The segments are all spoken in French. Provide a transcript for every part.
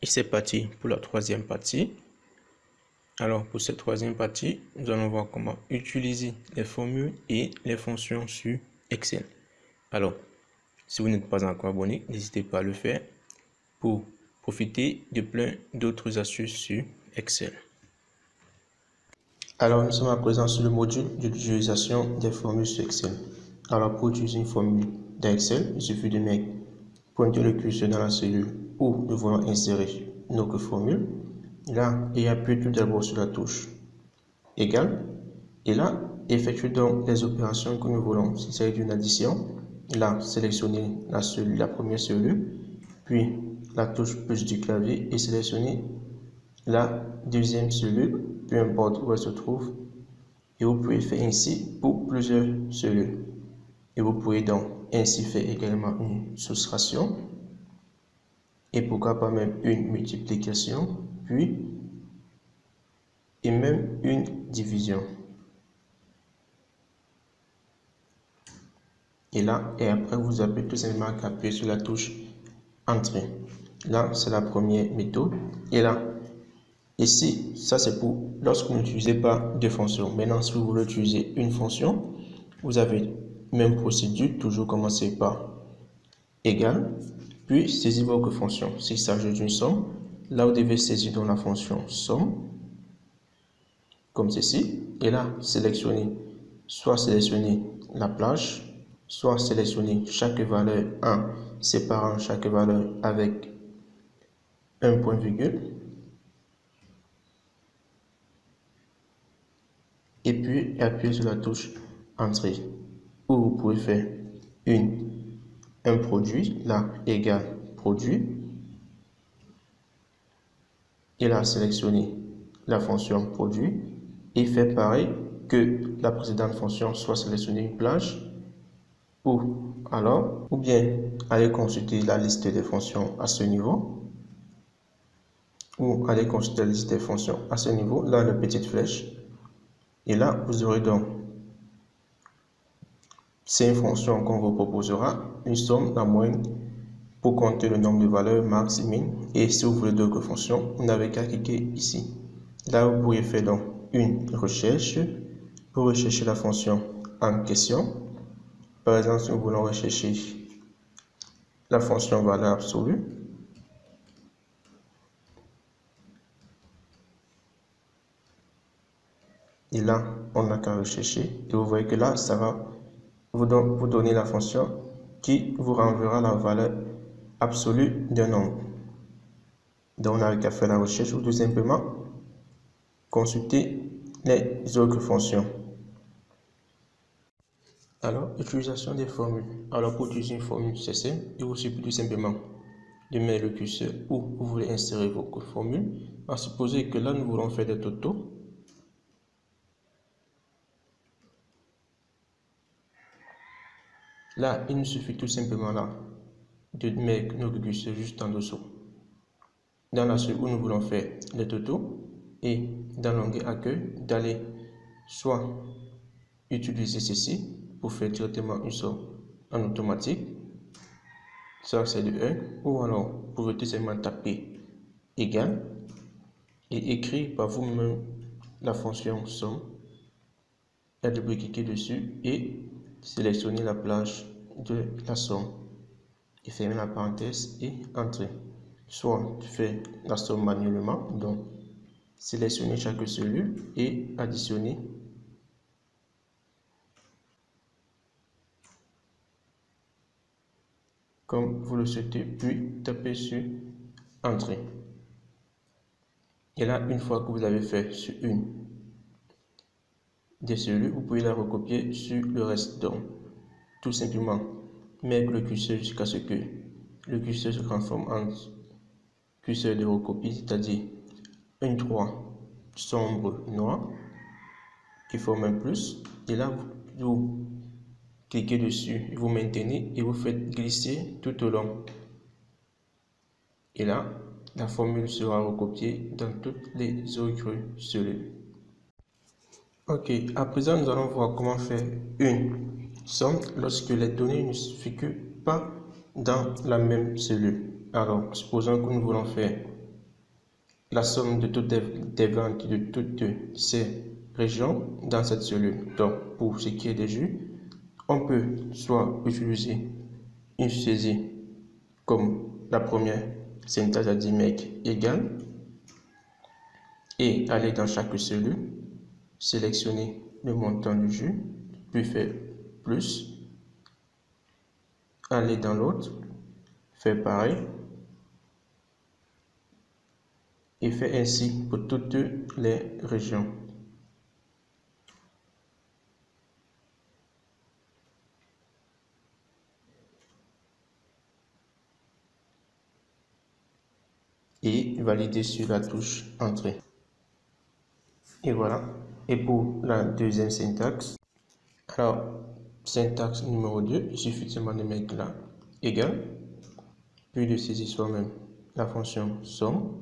Et c'est parti pour la troisième partie. Alors pour cette troisième partie, nous allons voir comment utiliser les formules et les fonctions sur Excel. Alors, si vous n'êtes pas encore abonné, n'hésitez pas à le faire pour profiter de plein d'autres astuces sur Excel. Alors, nous sommes à présent sur le module d'utilisation des formules sur Excel. Alors, pour utiliser une formule dans Excel, il suffit de mettre pointer le curseur dans la cellule où nous voulons insérer notre formule. Là, et appuyer tout d'abord sur la touche égal. Et là, effectuer donc les opérations que nous voulons. S'il s'agit d'une addition, là, sélectionner la première cellule, puis la touche plus du clavier et sélectionner la deuxième cellule, peu importe où elle se trouve. Et vous pouvez faire ainsi pour plusieurs cellules. Et vous pouvez donc ainsi faire également une soustraction. Et pourquoi pas même une multiplication, puis et même une division. Et là, et après, vous avez tout simplement qu'à appuyer sur la touche Entrée. Là, c'est la première méthode. Et là, ici, ça c'est pour lorsque vous n'utilisez pas de fonction. Maintenant, si vous voulez utiliser une fonction, vous avez même procédure, toujours commencer par égal, puis saisir votre fonction. S'il s'agit d'une somme, là vous devez saisir dans la fonction somme, comme ceci, et là, soit sélectionner la plage, soit sélectionner chaque valeur en séparant chaque valeur avec un point virgule, et puis appuyer sur la touche Entrée, où vous pouvez faire un produit, là, égal produit, et là, sélectionner la fonction produit, et faire pareil que la précédente fonction, soit sélectionner une plage, ou bien aller consulter la liste des fonctions à ce niveau, ou aller consulter la liste des fonctions à ce niveau, là la petite flèche, et là vous aurez donc c'est une fonction qu'on vous proposera, une somme, la moyenne, pour compter le nombre de valeurs max et min, et si vous voulez d'autres fonctions, vous n'avez qu'à cliquer ici. Là vous pourriez faire donc une recherche pour rechercher la fonction en question. Par exemple, si nous voulons rechercher la fonction valeur absolue, et là, on n'a qu'à rechercher, et vous voyez que là, ça va vous donner la fonction qui vous renverra la valeur absolue d'un nombre. Donc, on n'a qu'à faire la recherche ou tout simplement consulter les autres fonctions. Alors, utilisation des formules. Alors, pour utiliser une formule, c'est simple. Il vous suffit tout simplement de mettre le curseur où vous voulez insérer votre formule. À supposer que là, nous voulons faire des totaux. Là, il nous suffit tout simplement là de mettre notre curseur juste en dessous. Dans la cellule où nous voulons faire les totaux et dans l'onglet accueil, d'aller soit utiliser ceci pour faire directement une somme en automatique, ça c'est de 1, ou alors vous pouvez tout simplement taper égal et écrire par vous-même la fonction somme, et double-cliquer dessus et sélectionner la plage de la somme et fermer la parenthèse et entrer. Soit faire la somme manuellement, donc sélectionner chaque cellule et additionner comme vous le souhaitez, puis taper sur Entrée. Et là, une fois que vous avez fait sur une des cellules, vous pouvez la recopier sur le reste. Donc, tout simplement, mettre le curseur jusqu'à ce que le curseur se transforme en curseur de recopie, c'est-à-dire une croix sombre noire qui forme un plus. Et là, vous cliquez dessus, vous maintenez et vous faites glisser tout au long. Et là, la formule sera recopiée dans toutes les autres cellules. Ok, à présent, nous allons voir comment faire une somme lorsque les données ne figurent pas dans la même cellule. Alors, supposons que nous voulons faire la somme de toutes les ventes de toutes ces régions dans cette cellule. Donc, pour ce qui est des jus, on peut soit utiliser une saisie comme la première syntaxe à dire make égale et aller dans chaque cellule, sélectionner le montant du jus, puis faire plus, aller dans l'autre, faire pareil et faire ainsi pour toutes les régions. Et valider sur la touche entrée. Et voilà. Et pour la deuxième syntaxe, alors syntaxe numéro 2, il suffit seulement de mettre là égal, puis de saisir soi-même la fonction somme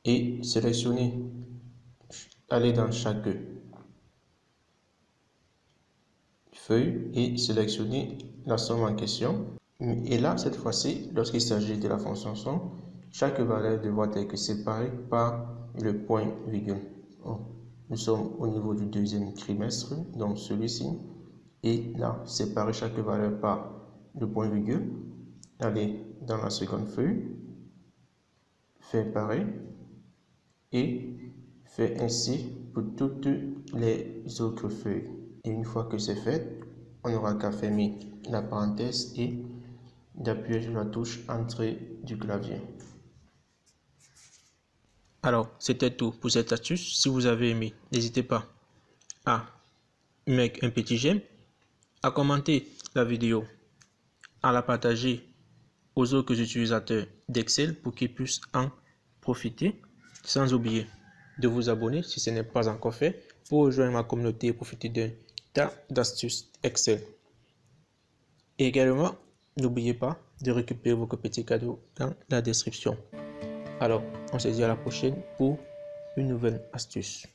et sélectionner, aller dans chaque feuille et sélectionner la somme en question. Et là, cette fois-ci, lorsqu'il s'agit de la fonction somme, chaque valeur devra être séparée par le point virgule. Nous sommes au niveau du deuxième trimestre, donc celui-ci. Et là, séparer chaque valeur par le point virgule. Aller dans la seconde feuille, faire pareil et faire ainsi pour toutes les autres feuilles. Et une fois que c'est fait, on n'aura qu'à fermer la parenthèse et d'appuyer sur la touche entrée du clavier. Alors, c'était tout pour cette astuce. Si vous avez aimé, n'hésitez pas à mettre un petit j'aime, à commenter la vidéo, à la partager aux autres utilisateurs d'Excel pour qu'ils puissent en profiter, sans oublier de vous abonner si ce n'est pas encore fait pour rejoindre ma communauté et profiter d'un tas d'astuces Excel. Et également, n'oubliez pas de récupérer vos petits cadeaux dans la description. Alors, on se dit à la prochaine pour une nouvelle astuce.